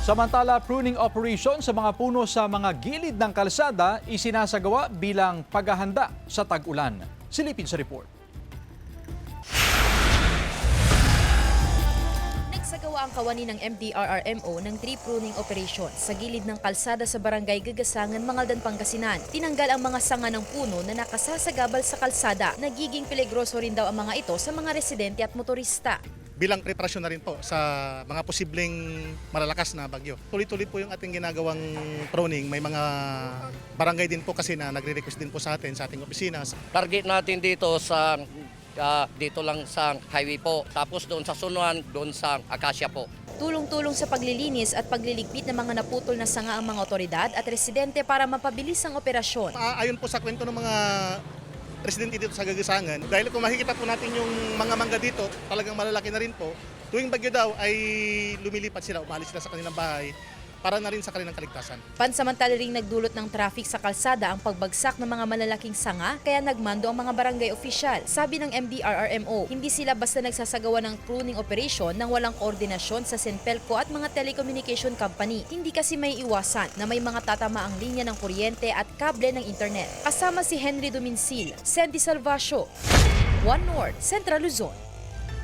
Samantala, pruning operation sa mga puno sa mga gilid ng kalsada isinasagawa bilang paghahanda sa tag-ulan. Silipin sa report. Nagsagawa ang kawani ng MDRRMO ng tree pruning operation sa gilid ng kalsada sa barangay Gagasangan, Mangaldan, Pangasinan. Tinanggal ang mga sanga ng puno na nakasasagabal sa kalsada. Nagiging peligroso rin daw ang mga ito sa mga residente at motorista. Bilang preparasyon na rin po sa mga posibleng malalakas na bagyo. Tuloy-tuloy po yung ating ginagawang pruning. May mga barangay din po kasi na nagre-request din po sa atin, sa ating opisina. Target natin dito sa dito lang sa highway po. Tapos doon sa Sunuan, doon sa Acacia po. Tulong-tulong sa paglilinis at pagliligpit ng mga naputol na sanga ang mga otoridad at residente para mapabilis ang operasyon. Ayon po sa kwento ng mga residente dito sa Gagasangan, dahil kung makikita po natin yung mga mangga dito, talagang malalaki na rin po. Tuwing bagyo daw ay lumilipat sila, umalis sila sa kanilang bahay para na rin sa kanilang kaligtasan. Pansamantala ring nagdulot ng traffic sa kalsada ang pagbagsak ng mga malalaking sanga kaya nagmando ang mga barangay opisyal. Sabi ng MDRRMO, hindi sila basta nagsasagawa ng pruning operation nang walang koordinasyon sa Senpelco at mga telecommunication company. Hindi kasi may iwasan na may mga tatama ang linya ng kuryente at kable ng internet. Kasama si Henry Duminsil, Sandy Salvacio, One North, Central Luzon.